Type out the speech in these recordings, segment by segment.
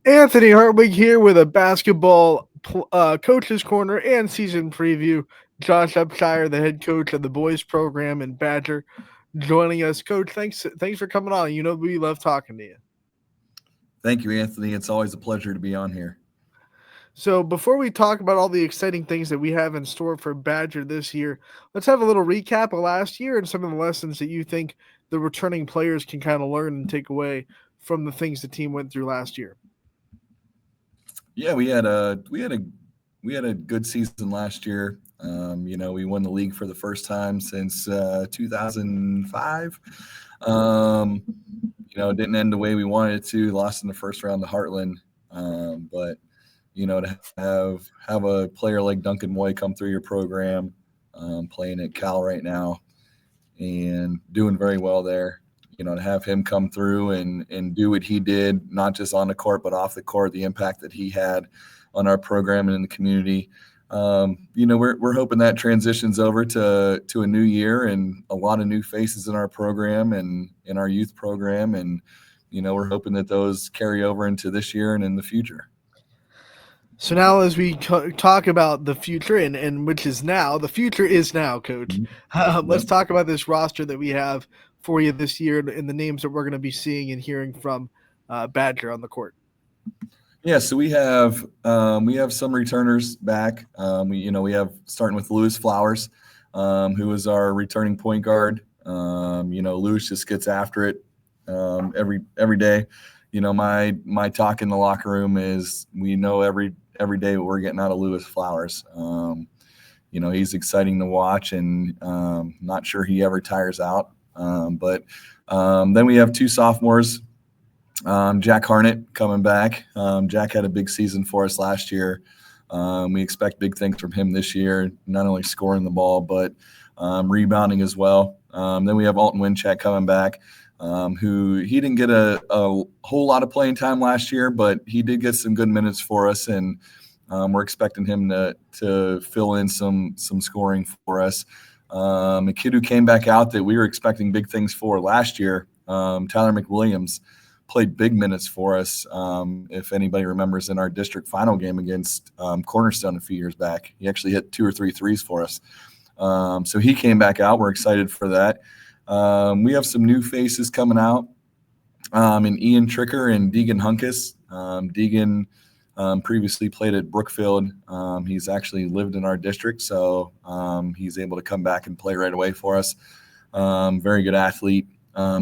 Anthony Hartwig here with a basketball coaches corner and season preview. Josh Upshire, the head coach of the boys program in Badger, joining us. Coach, thanks for coming on. You know we love talking to you. Thank you, Anthony. It's always a pleasure to be on here. So before we talk about all the exciting things that we have in store for Badger this year, let's have a little recap of last year and some of the lessons that you think the returning players can kind of learn and take away from the things the team went through last year. Yeah, we had a good season last year. We won the league for the first time since 2005. Um, it didn't end the way we wanted it to. Lost in the first round to Heartland, but to have a player like Duncan Moy come through your program, playing at Cal right now, and doing very well there. To have him come through and do what he did, not just on the court but off the court, the impact that he had on our program and in the community. We're hoping that transitions over to a new year and a lot of new faces in our program and in our youth program, and we're hoping that those carry over into this year and in the future. So now, as we talk about the future, and which is now, the future is now, Coach. Mhm. Let's Yep. talk about this roster that we have for you this year and the names that we're going to be seeing and hearing from Badger on the court. Yeah, so we have some returners back. We have starting with Lewis Flowers, who is our returning point guard. Lewis just gets after it every day. My talk in the locker room is we know every day what we're getting out of Lewis Flowers. He's exciting to watch, and not sure he ever tires out. But then we have two sophomores. Jack Harnett coming back. Jack had a big season for us last year. We expect big things from him this year, not only scoring the ball, but rebounding as well. Then we have Alton Winchak coming back, who he didn't get a whole lot of playing time last year, but he did get some good minutes for us, and we're expecting him to fill in some scoring for us. A kid who came back out that we were expecting big things for last year, Tyler McWilliams, played big minutes for us. If anybody remembers, in our district final game against Cornerstone a few years back, he actually hit 2 or 3 threes for us. So he came back out. We're excited for that. We have some new faces coming out, in Ian Tricker and Deegan Hunkus. Deegan previously played at Brookfield. He's actually lived in our district, so he's able to come back and play right away for us. Very good athlete.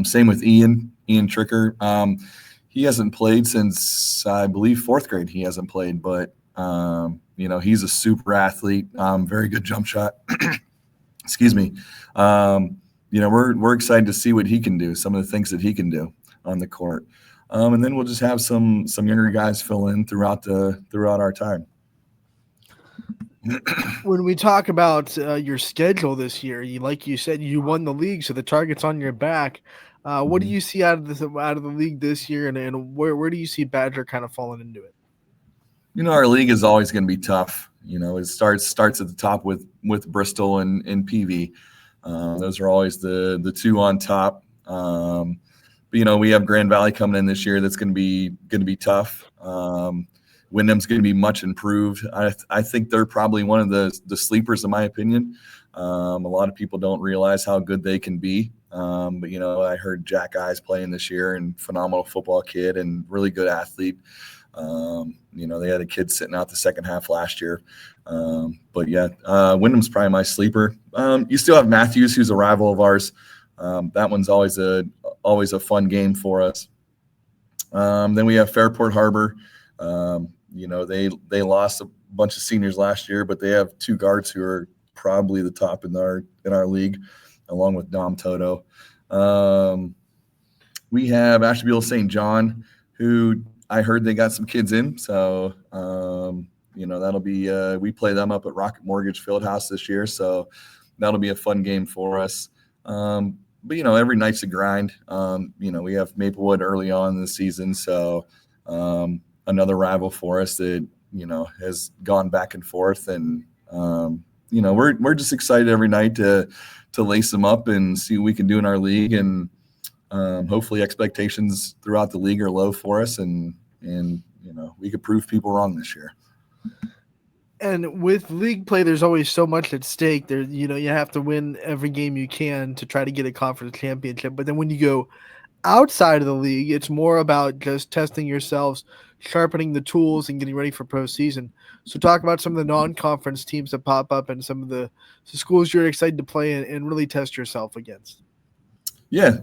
Same with Ian Tricker. He hasn't played since, I believe, 4th grade. He hasn't played, but he's a super athlete. Very good jump shot. Excuse me. We're excited to see what he can do. Some of the things that he can do on the court, and then we'll just have some younger guys fill in throughout our time. When we talk about your schedule this year, like you said, you won the league, so the target's on your back. What do you see out of the league this year, and where do you see Badger kind of falling into it? Our league is always going to be tough. It starts at the top with Bristol and PV. Those are always the two on top. But we have Grand Valley coming in this year. That's going to be tough. Wyndham's going to be much improved. I think they're probably one of the sleepers, in my opinion. A lot of people don't realize how good they can be. But I heard Jack Eyes playing this year, and phenomenal football kid and really good athlete. They had a kid sitting out the second half last year. But yeah, Wyndham's probably my sleeper. You still have Matthews, who's a rival of ours. That one's always a fun game for us. Then we have Fairport Harbor. They lost a bunch of seniors last year, but they have 2 guards who are probably the top in our league, along with Dom Toto. We have Ashtabula St. John, who I heard they got some kids in. So, that'll be we play them up at Rocket Mortgage Fieldhouse this year. So that'll be a fun game for us. But every night's a grind. We have Maplewood early on in the season. So another rival for us that, has gone back and forth. And, we're just excited every night to lace them up and see what we can do in our league. And hopefully expectations throughout the league are low for us, and we could prove people wrong this year. And with league play, there's always so much at stake. There, you have to win every game you can to try to get a conference championship. But then when you go outside of the league, it's more about just testing yourselves, sharpening the tools, and getting ready for postseason. So, talk about some of the non-conference teams that pop up and some of the schools you're excited to play and really test yourself against. Yeah,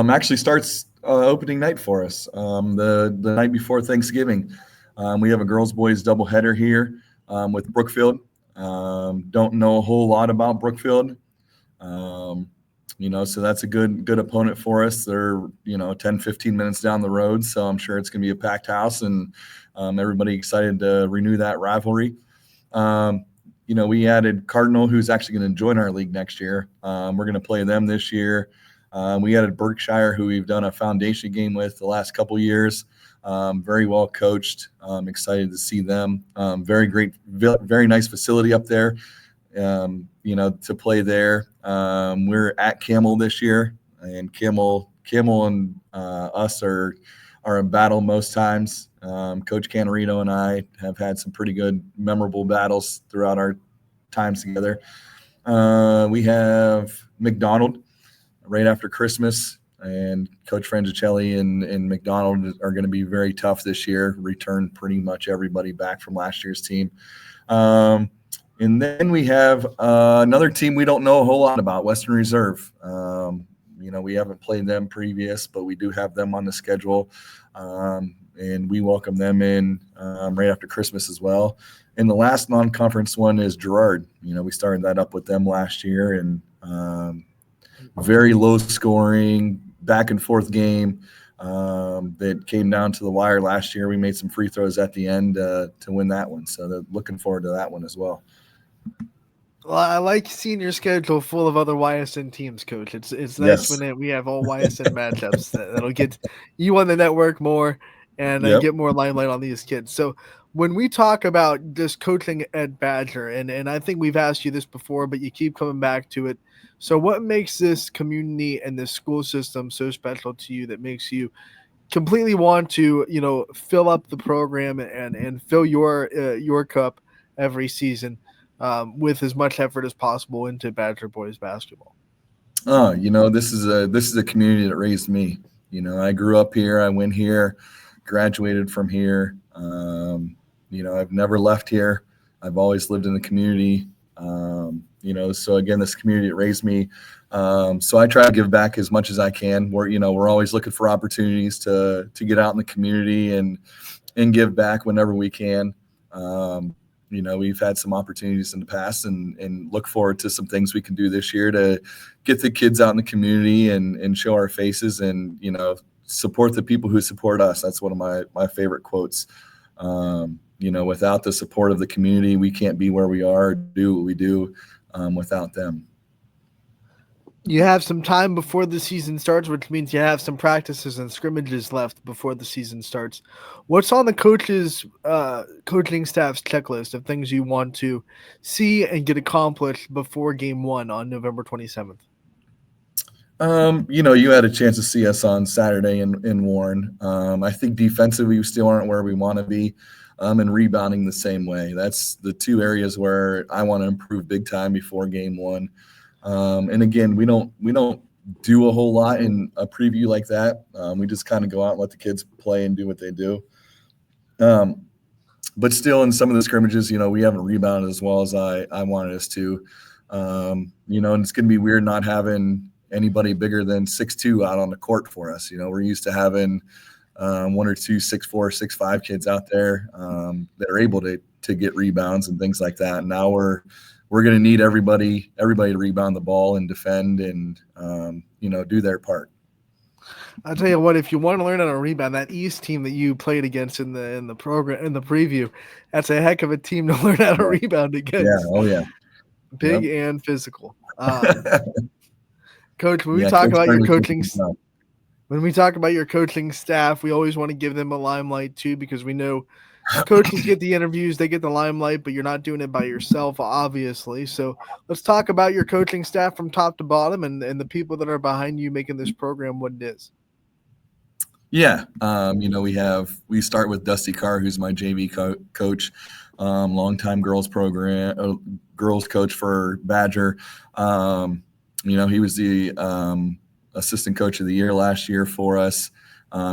actually starts opening night for us. The night before Thanksgiving, we have a girls boys doubleheader here with Brookfield. Don't know a whole lot about Brookfield. Um, so that's a good opponent for us. They're 10, 15 minutes down the road, so I'm sure it's going to be a packed house, and everybody excited to renew that rivalry. Um, we added Cardinal, who's actually going to join our league next year. We're going to play them this year. We added Berkshire, who we've done a foundation game with the last couple years. Very well coached. Excited to see them. Very great, very nice facility up there. To play there. We're at Camel this year, and Camel and us are in battle most times. Coach Canarino and I have had some pretty good, memorable battles throughout our times together. We have McDonald right after Christmas, and Coach Frangicelli and McDonald are going to be very tough this year. Return pretty much everybody back from last year's team. And then we have another team we don't know a whole lot about, Western Reserve. We haven't played them previous, but we do have them on the schedule. And we welcome them in right after Christmas as well. And the last non-conference one is Girard. We started that up with them last year, and very low scoring, back and forth game that came down to the wire last year. We made some free throws at the end to win that one. So looking forward to that one as well. Well, I like seeing your schedule full of other YSN teams, Coach. It's nice Yes. when we have all YSN matchups that'll get you on the network more and Yep. get more limelight on these kids. So when we talk about just coaching at Badger, and I think we've asked you this before, but you keep coming back to it. So what makes this community and this school system so special to you that makes you completely want to fill up the program and fill your cup every season with as much effort as possible into Badger boys basketball? This is a community that raised me. I grew up here, I went here, graduated from here. I've never left here. I've always lived in the community. So again, this community that raised me. So I try to give back as much as I can. We're always looking for opportunities to get out in the community and give back whenever we can. We've had some opportunities in the past and look forward to some things we can do this year to get the kids out in the community and show our faces and, support the people who support us. That's one of my favorite quotes. Without the support of the community, we can't be where we are, do what we do without them. You have some time before the season starts, which means you have some practices and scrimmages left before the season starts. What's on the coaching staff's checklist of things you want to see and get accomplished before game one on November 27th? You had a chance to see us on Saturday in Warren. I think defensively we still aren't where we want to be, and rebounding the same way. That's the two areas where I want to improve big time before game one. And again, we don't do a whole lot in a preview like that. We just kind of go out and let the kids play and do what they do. But still, in some of the scrimmages, we haven't rebounded as well as I wanted us to. And it's going to be weird not having anybody bigger than 6'2" out on the court for us. We're used to having one or two 6'4", 6'5" kids out there that are able to get rebounds and things like that. And now we're going to need everybody to rebound the ball and defend and do their part. I'll tell you what, if you want to learn how to rebound, that East team that you played against in the program in the preview, that's a heck of a team to learn how to rebound against. Yeah, oh yeah, big and physical. Coach, when we talk about your coaching staff, we always want to give them a limelight too, because we know coaches get the interviews, they get the limelight, but you're not doing it by yourself, obviously. So let's talk about your coaching staff from top to bottom and the people that are behind you making this program what it is. Yeah, we start with Dusty Carr, who's my JV coach, longtime girls coach for Badger. Um, he was the assistant coach of the year last year for us.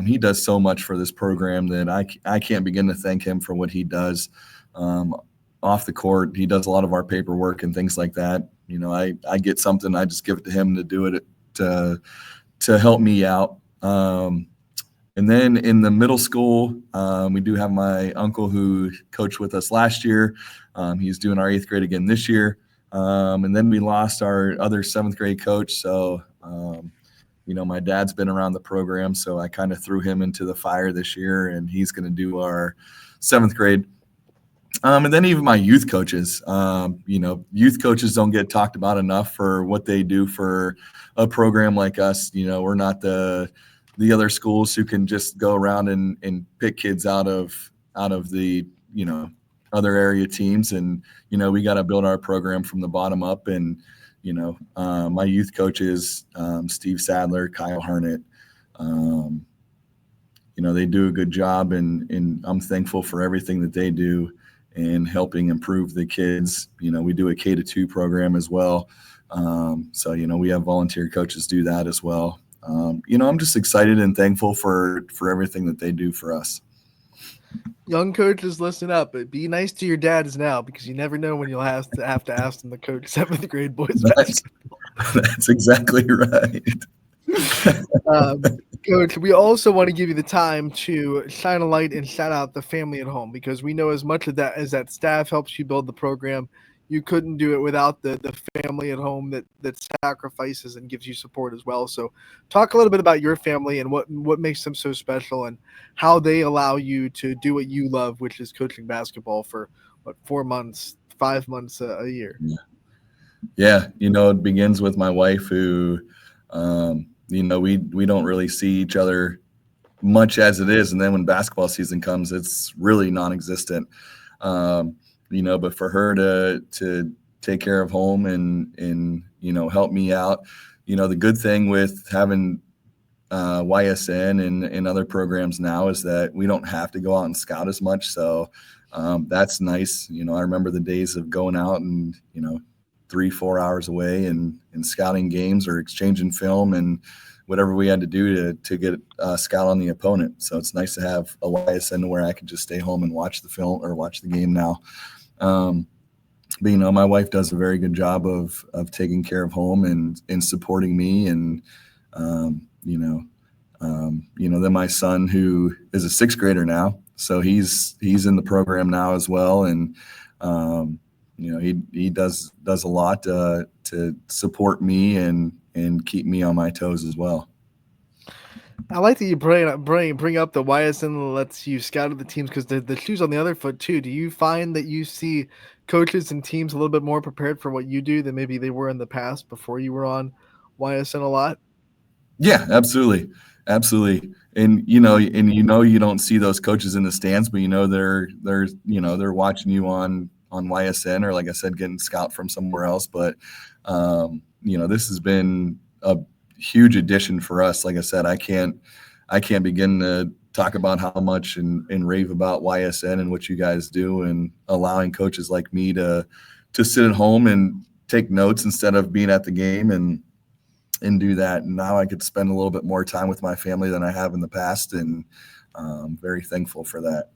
He does so much for this program that I can't begin to thank him for what he does. Um, Off the court, he does a lot of our paperwork and things like that. I get something, I just give it to him to do it to to help me out. And then in the middle school, we do have my uncle who coached with us last year. He's doing our eighth grade again this year. And then we lost our other seventh grade coach. So, my dad's been around the program, so I kind of threw him into the fire this year, and he's going to do our seventh grade. And then even my youth coaches, youth coaches don't get talked about enough for what they do for a program like us. We're not the other schools who can just go around and pick kids out of the other area teams, and we got to build our program from the bottom up. And my youth coaches, Steve Sadler, Kyle Harnett, they do a good job, and I'm thankful for everything that they do and helping improve the kids. We do a K-2 program as well. So we have volunteer coaches do that as well. I'm just excited and thankful for everything that they do for us. Young coaches, listen up. But be nice to your dads now, because you never know when you'll have to ask them to coach seventh grade boys That's, basketball. that's exactly right. Coach, we also want to give you the time to shine a light and shout out the family at home, because we know as much of that as that staff helps you build the program, you couldn't do it without the family at home that sacrifices and gives you support as well. So talk a little bit about your family and what makes them so special, and how they allow you to do what you love, which is coaching basketball for 4 months, 5 months a year. Yeah, it begins with my wife, who, we don't really see each other much as it is, and then when basketball season comes, it's really non-existent. But for her to take care of home and help me out. The good thing with having YSN and other programs now is that we don't have to go out and scout as much. So that's nice. I remember the days of going out and 3-4 hours away and scouting games or exchanging film and whatever we had to do to get a scout on the opponent. So it's nice to have a YSN where I can just stay home and watch the film or watch the game now. But my wife does a very good job of taking care of home and supporting me, and then my son, who is a sixth grader now, so he's in the program now as well, and he does a lot to support me and keep me on my toes as well. I like that you bring up the YSN lets you scout the teams, because the shoes on the other foot too. Do you find that you see coaches and teams a little bit more prepared for what you do than maybe they were in the past before you were on YSN a lot? Yeah, absolutely. Absolutely. And you don't see those coaches in the stands, but they're watching you on YSN, or like I said, getting scout from somewhere else. But this has been a huge addition for us. Like I said, I can't begin to talk about how much and rave about YSN and what you guys do, and allowing coaches like me to sit at home and take notes instead of being at the game and do that. And now I could spend a little bit more time with my family than I have in the past, and I'm very thankful for that.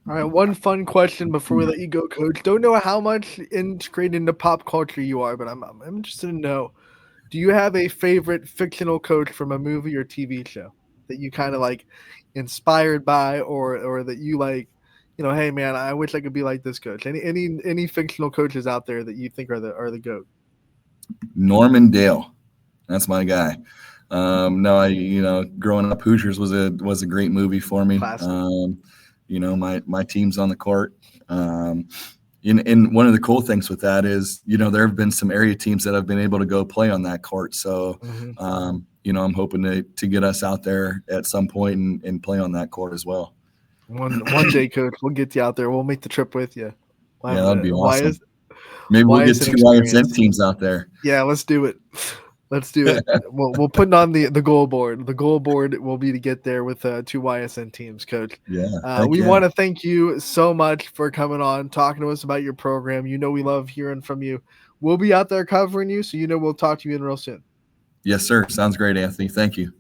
All right, one fun question before we let you go, Coach. Don't know how much integrated into pop culture you are, but I'm interested to know. Do you have a favorite fictional coach from a movie or TV show that you kind of like inspired by, or that you like? Hey man, I wish I could be like this coach. Any fictional coaches out there that you think are the goat? Norman Dale, that's my guy. No, growing up, Hoosiers was a great movie for me. Classic. My team's on the court. And one of the cool things with that is, there have been some area teams that have been able to go play on that court. So, I'm hoping to get us out there at some point and play on that court as well. One day, Coach, we'll get you out there. We'll make the trip with you. Yeah, that'd be awesome. Maybe we'll get 2 YSN teams out there. Yeah, let's do it. Let's do it. We'll put it on the goal board. The goal board will be to get there with two YSN teams, Coach. Yeah, heck We yeah. want to thank you so much for coming on, talking to us about your program. You know we love hearing from you. We'll be out there covering you, so we'll talk to you in real soon. Yes, sir. Sounds great, Anthony. Thank you.